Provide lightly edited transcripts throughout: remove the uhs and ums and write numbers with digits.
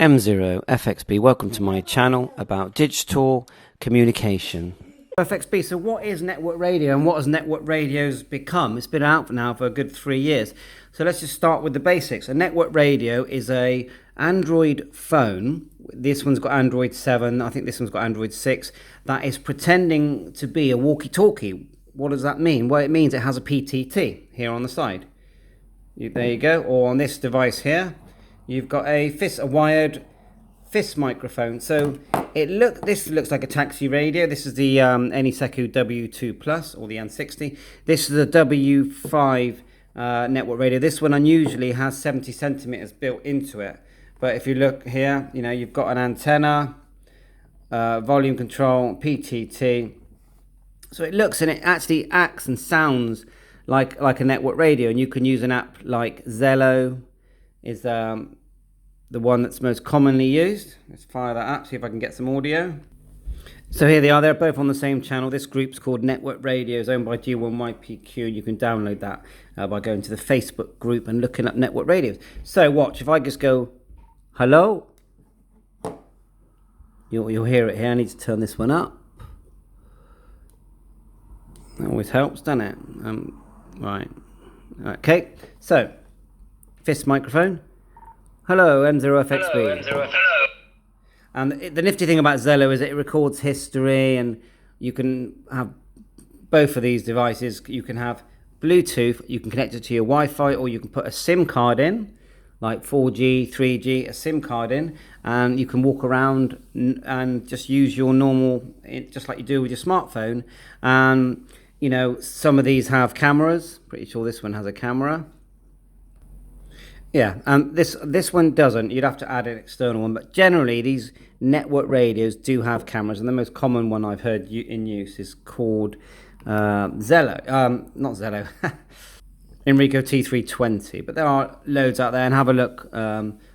M0FXB, welcome to my channel about digital communication. FXB, so what is network radio and what has network radios become? It's been out now for a good 3 years. So let's just start with the basics. A network radio is a Android phone. This one's got Android 7, I think this one's got Android 6, that is pretending to be a walkie-talkie. What does that mean? Well, it means it has a PTT here on the side. There you go. Or on this device here, you've got a wired fist microphone. So this looks like a taxi radio. This is the Eniseku W2 Plus or the N60. This is a W5 network radio. This one unusually has 70 centimeters built into it. But if you look here, you know, you've got an antenna, volume control, PTT. So it looks and it actually acts and sounds like a network radio. And you can use an app like Zello is the one that's most commonly used. Let's fire that up, see if I can get some audio. So here they are, they're both on the same channel. This group's called Network Radios, owned by G1YPQ. You can download that by going to the Facebook group and looking up Network Radios. So watch, if I just go, hello, you'll hear it here. I need to turn this one up. That always helps, doesn't it? Right. Okay, so, fist microphone. Hello, M0FXB. Hello. And the nifty thing about Zello is it records history, and you can have both of these devices. You can have Bluetooth, you can connect it to your Wi-Fi, or you can put a SIM card in, like 4G, 3G, a SIM card in, and you can walk around and just use your normal, just like you do with your smartphone. And, you know, some of these have cameras. Pretty sure this one has a camera. Yeah, and this one doesn't. You'd have to add an external one, but generally these network radios do have cameras, and the most common one I've heard in use is called Zello. Not Zello, Enrico T320. But there are loads out there, and have a look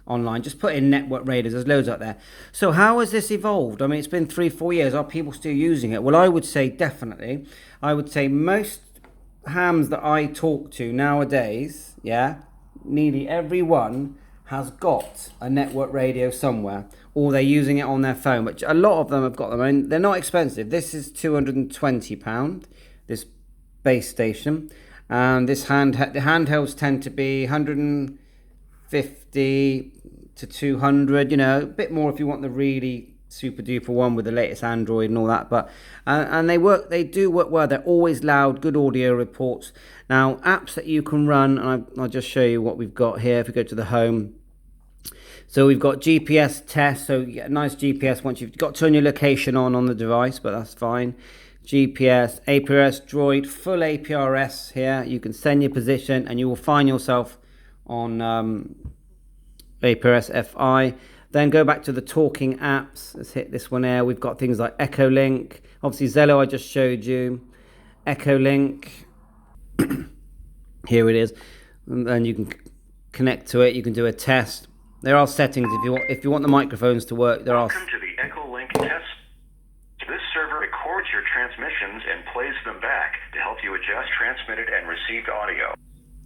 online. Just put in network radios. There's loads out there. So how has this evolved? I mean, it's been 3-4 years. Are people still using it? Well, I would say definitely. I would say most hams that I talk to nowadays, yeah, nearly everyone has got a network radio somewhere, or they're using it on their phone, but a lot of them have got them. I mean, they're not expensive. This is £220, this base station, and the handhelds tend to be 150 to 200, you know, a bit more if you want the really super duper one with the latest Android and all that, but and they do work well. They're always loud, good audio reports. Now, apps that you can run, and I'll just show you what we've got here. If we go to the home, so we've got GPS test, so you get a nice GPS once you've got to turn your location on the device, but that's fine. GPS, APRS, Droid, full APRS here. You can send your position and you will find yourself on APRS FI. Then go back to the talking apps. Let's hit this one here. We've got things like Echolink. Obviously, Zello I just showed you. Echolink. Here it is. And then you can connect to it. You can do a test. There are settings if you want the microphones to work. Welcome to the Echolink test. This server records your transmissions and plays them back to help you adjust transmitted and received audio.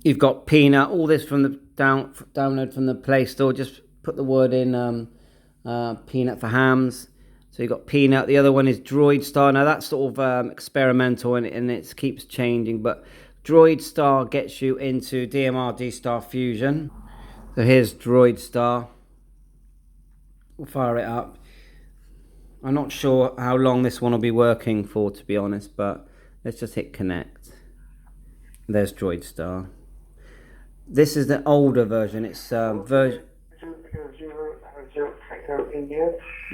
You've got Peanut. All this from the download from the Play Store. Just put the word in Peanut for hams. So you've got Peanut. The other one is Droid Star. Now that's sort of experimental and it keeps changing. But Droid Star gets you into DMR D-Star Fusion. So here's Droid Star. We'll fire it up. I'm not sure how long this one will be working for, to be honest. But let's just hit connect. There's Droid Star. This is the older version. It's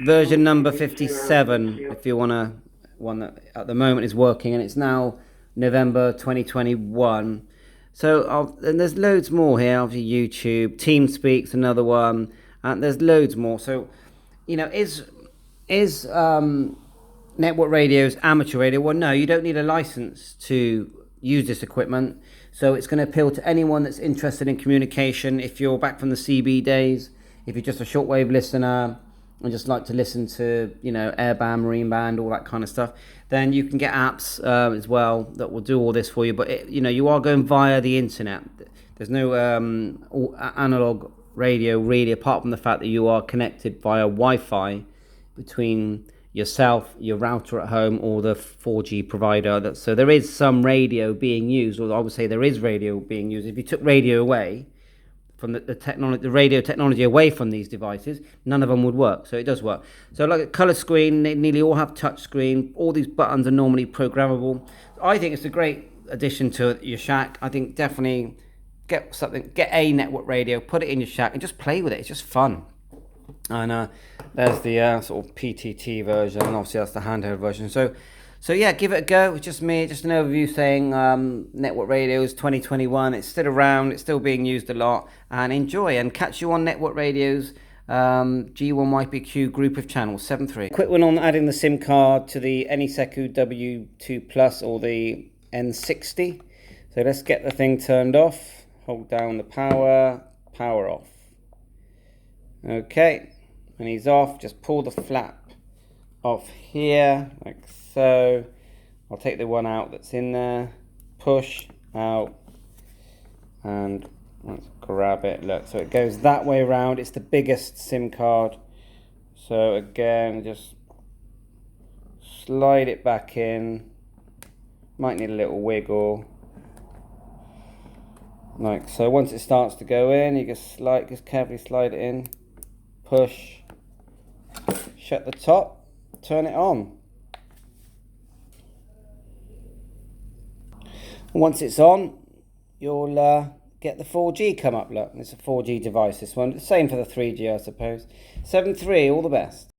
version number 57, if you want one that at the moment is working, and it's now November 2021. So and there's loads more here. Obviously YouTube, TeamSpeak's another one, and there's loads more. So, you know, is network radios amateur radio? Well, no, you don't need a license to use this equipment. So it's going to appeal to anyone that's interested in communication. If you're back from the CB days, if you're just a shortwave listener and just like to listen to, you know, airband, marine band, all that kind of stuff, then you can get apps as well that will do all this for you. But you know, you are going via the internet. There's no analog radio really, apart from the fact that you are connected via Wi-Fi between yourself, your router at home, or the 4G provider. So there is some radio being used, or I would say there is radio being used. If you took radio away from the radio technology away from these devices, none of them would work. So it does work. So like a color screen, they nearly all have touch screen. All these buttons are normally programmable. I think it's a great addition to your shack. I think definitely get a network radio, put it in your shack, and just play with it. It's just fun. And there's the sort of PTT version, and obviously that's the handheld version. So yeah, give it a go. It's just me, just an overview saying network radios 2021. It's still around, it's still being used a lot, and enjoy. And catch you on network radios G1YPQ group of channels 73. Quick one on adding the SIM card to the Anyseku W2 Plus or the N60. So let's get the thing turned off. Hold down the power off. Okay, and he's off. Just pull the flap off here like so. I'll take the one out that's in there, push out, and let's grab it. Look, so it goes that way around. It's the biggest SIM card, so again just slide it back in. Might need a little wiggle like so. Once it starts to go in, you just carefully slide it in, push, shut the top, turn it on. Once it's on, you'll get the 4G come up. Look, it's a 4G device, this one. The same for the 3G, I suppose. 7.3, all the best.